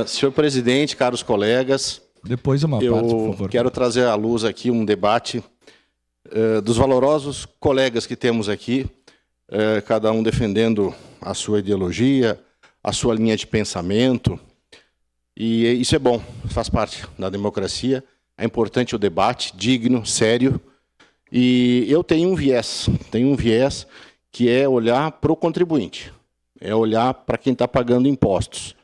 Senhor presidente, caros colegas, depois uma parte, por favor. Quero trazer à luz aqui um debate dos valorosos colegas que temos aqui, cada um defendendo a sua ideologia, a sua linha de pensamento, e isso é bom, faz parte da democracia. É importante o debate, digno, sério, e eu tenho um viés que é olhar para o contribuinte, é olhar para quem está pagando impostos.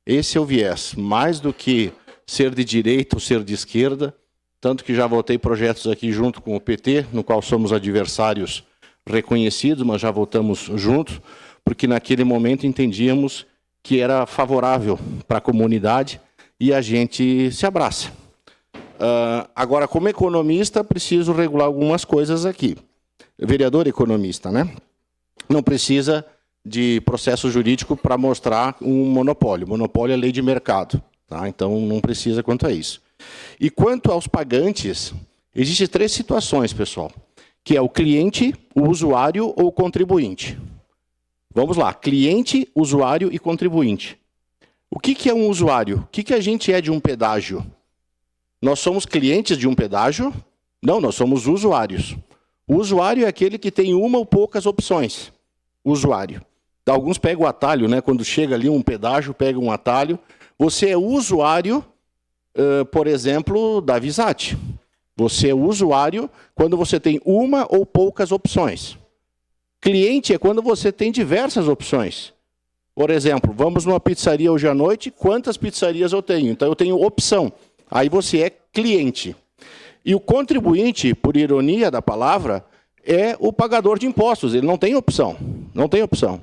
Esse é o viés, mais do que ser de direita ou ser de esquerda, tanto que já votei projetos aqui junto com o PT, no qual somos adversários reconhecidos, mas já votamos juntos, porque naquele momento entendíamos que era favorável para a comunidade e a gente se abraça. Agora, como economista, preciso regular algumas coisas aqui. Vereador economista, né? Não precisa de processo jurídico para mostrar um monopólio. Monopólio é lei de mercado, tá? Então não precisa quanto a isso. E quanto aos pagantes, existem 3 situações, pessoal, que é o cliente, o usuário ou o contribuinte. Vamos lá, cliente, usuário e contribuinte. O que é um usuário? O que a gente é de um pedágio? Nós somos clientes de um pedágio? Não, nós somos usuários. O usuário é aquele que tem uma ou poucas opções. Usuário. Alguns pegam o atalho, né? Quando chega ali um pedágio, pega um atalho. Você é usuário, por exemplo, da Visat. Você é usuário quando você tem uma ou poucas opções. Cliente é quando você tem diversas opções. Por exemplo, vamos numa pizzaria hoje à noite, quantas pizzarias eu tenho? Então eu tenho opção. Aí você é cliente. E o contribuinte, por ironia da palavra, é o pagador de impostos. Ele não tem opção. Não tem opção.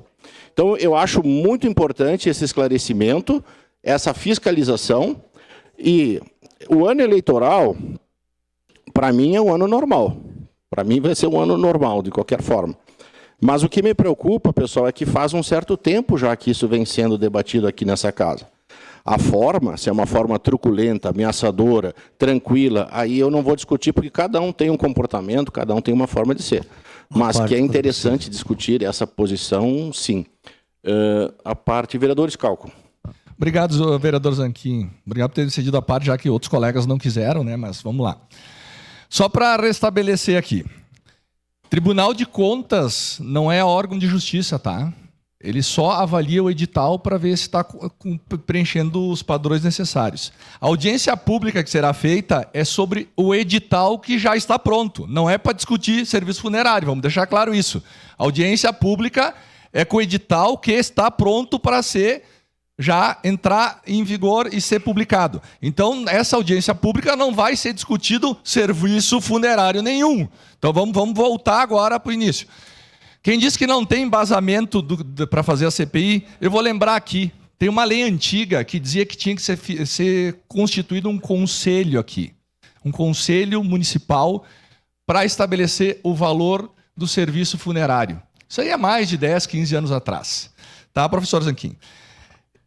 Então, eu acho muito importante esse esclarecimento, essa fiscalização. E o ano eleitoral, para mim, é um ano normal. Para mim, vai ser um ano normal, de qualquer forma. Mas o que me preocupa, pessoal, é que faz um certo tempo já que isso vem sendo debatido aqui nessa casa. A forma, se é uma forma truculenta, ameaçadora, tranquila, aí eu não vou discutir, porque cada um tem um comportamento, cada um tem uma forma de ser. Mas que é interessante discutir essa posição, sim. A parte, vereador Scalco. Obrigado, vereador Zanquim. Obrigado por ter decidido a parte, já que outros colegas não quiseram, né? Mas vamos lá. Só para restabelecer aqui. Tribunal de Contas não é órgão de justiça, tá? Ele só avalia o edital para ver se está preenchendo os padrões necessários. A audiência pública que será feita é sobre o edital que já está pronto. Não é para discutir serviço funerário, vamos deixar claro isso. A audiência pública é com o edital que está pronto para ser já entrar em vigor e ser publicado. Então, essa audiência pública não vai ser discutido serviço funerário nenhum. Então, vamos voltar agora para o início. Quem disse que não tem embasamento para fazer a CPI, eu vou lembrar aqui. Tem uma lei antiga que dizia que tinha que ser constituído um conselho aqui. Um conselho municipal para estabelecer o valor do serviço funerário. Isso aí é mais de 10, 15 anos atrás. Tá, professor Zanquim?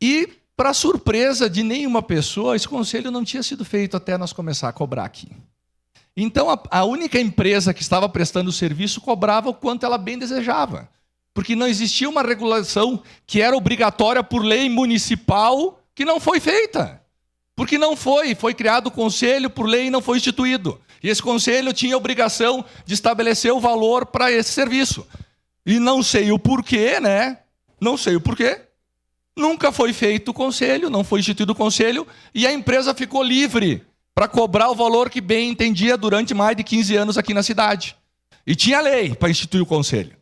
E, para surpresa de nenhuma pessoa, esse conselho não tinha sido feito até nós começar a cobrar aqui. Então, a única empresa que estava prestando o serviço cobrava o quanto ela bem desejava. Porque não existia uma regulação que era obrigatória por lei municipal que não foi feita. Porque não foi criado o conselho por lei e não foi instituído. E esse conselho tinha a obrigação de estabelecer o valor para esse serviço. E não sei o porquê, né? Não sei o porquê. Nunca foi feito o conselho, não foi instituído o conselho, e a empresa ficou livre para cobrar o valor que bem entendia durante mais de 15 anos aqui na cidade. E tinha lei para instituir o conselho.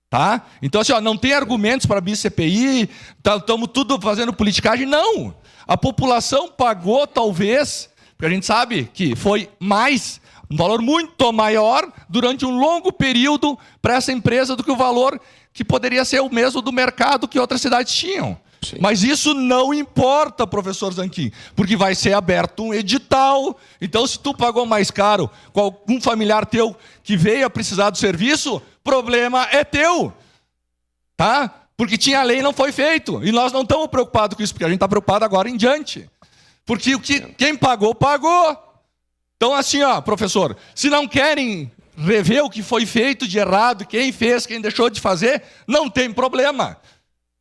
Tá? Então, assim, não tem argumentos para abrir CPI, estamos tudo fazendo politicagem. Não! A população pagou, talvez, porque a gente sabe que foi um valor muito maior durante um longo período para essa empresa do que o valor que poderia ser o mesmo do mercado que outras cidades tinham. Sim. Mas isso não importa, professor Zanquim, porque vai ser aberto um edital. Então, se tu pagou mais caro com algum familiar teu que veio a precisar do serviço, problema é teu. Tá? Porque tinha lei e não foi feito. E nós não estamos preocupados com isso, porque a gente está preocupado agora em diante. Porque quem pagou, pagou. Então, assim, professor, se não querem rever o que foi feito de errado, quem fez, quem deixou de fazer, não tem problema.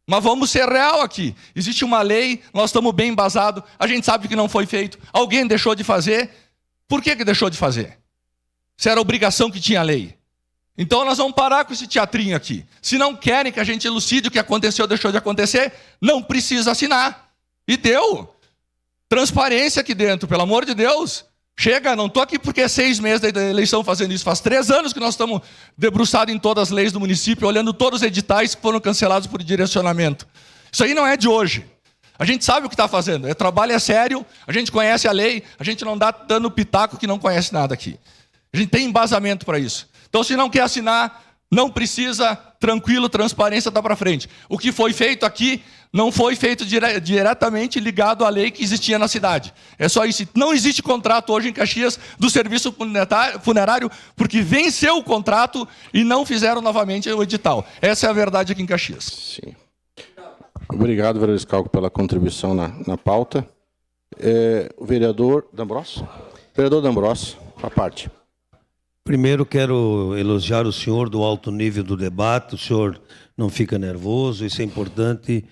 Mas vamos ser real aqui. Existe uma lei, nós estamos bem embasados, a gente sabe que não foi feito. Alguém deixou de fazer. Por que deixou de fazer? Se era obrigação que tinha a lei. Então nós vamos parar com esse teatrinho aqui. Se não querem que a gente elucide o que aconteceu ou deixou de acontecer, não precisa assinar. E deu. Transparência aqui dentro, pelo amor de Deus. Chega, não estou aqui porque é 6 meses da eleição fazendo isso. Faz 3 anos que nós estamos debruçados em todas as leis do município, olhando todos os editais que foram cancelados por direcionamento. Isso aí não é de hoje. A gente sabe o que está fazendo. O trabalho é sério, a gente conhece a lei, a gente não dá dando pitaco que não conhece nada aqui. A gente tem embasamento para isso. Então, se não quer assinar, não precisa, tranquilo, transparência, está para frente. O que foi feito aqui não foi feito diretamente ligado à lei que existia na cidade. É só isso. Não existe contrato hoje em Caxias do serviço funerário porque venceu o contrato e não fizeram novamente o edital. Essa é a verdade aqui em Caxias. Sim. Obrigado, vereador Schalco, pela contribuição na pauta. O vereador D'Ambrosio. Vereador D'Ambrosio, a parte. Primeiro, quero elogiar o senhor do alto nível do debate. O senhor não fica nervoso, isso é importante.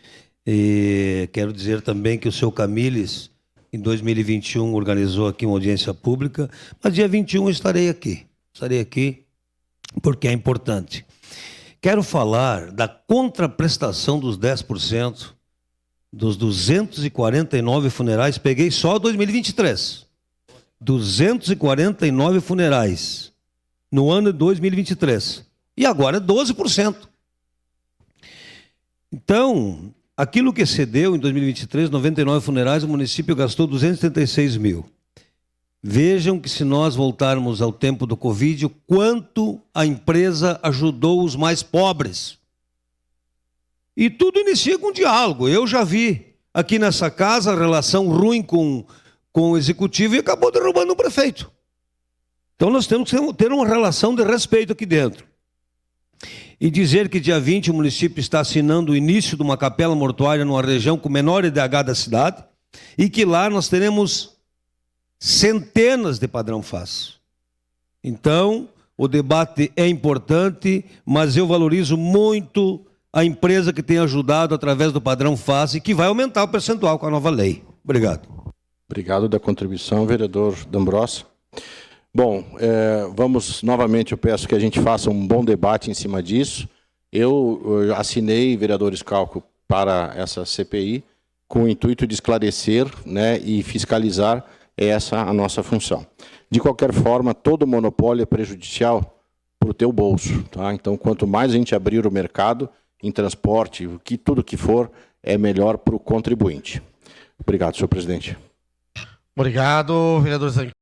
E quero dizer também que o seu Camilles, em 2021, organizou aqui uma audiência pública, mas dia 21 estarei aqui. Estarei aqui porque é importante. Quero falar da contraprestação dos 10% dos 249 funerais. Peguei só 2023. 249 funerais no ano de 2023. E agora é 12%. Então, aquilo que excedeu em 2023, 99 funerais, o município gastou 276 mil. Vejam que se nós voltarmos ao tempo do Covid, o quanto a empresa ajudou os mais pobres. E tudo inicia com diálogo. Eu já vi aqui nessa casa a relação ruim com o executivo e acabou derrubando o prefeito. Então nós temos que ter uma relação de respeito aqui dentro. E dizer que dia 20 o município está assinando o início de uma capela mortuária numa região com menor IDH da cidade e que lá nós teremos centenas de padrão FAS. Então, o debate é importante, mas eu valorizo muito a empresa que tem ajudado através do padrão FAS e que vai aumentar o percentual com a nova lei. Obrigado. Obrigado da contribuição, vereador D'Ambrosio. Bom, vamos novamente, eu peço que a gente faça um bom debate em cima disso. Eu assinei, vereador Schalco, para essa CPI com o intuito de esclarecer, né, e fiscalizar. Essa a nossa função. De qualquer forma, todo monopólio é prejudicial para o teu bolso. Tá? Então, quanto mais a gente abrir o mercado em transporte, tudo que for, é melhor para o contribuinte. Obrigado, senhor presidente. Obrigado, vereador Zanquim.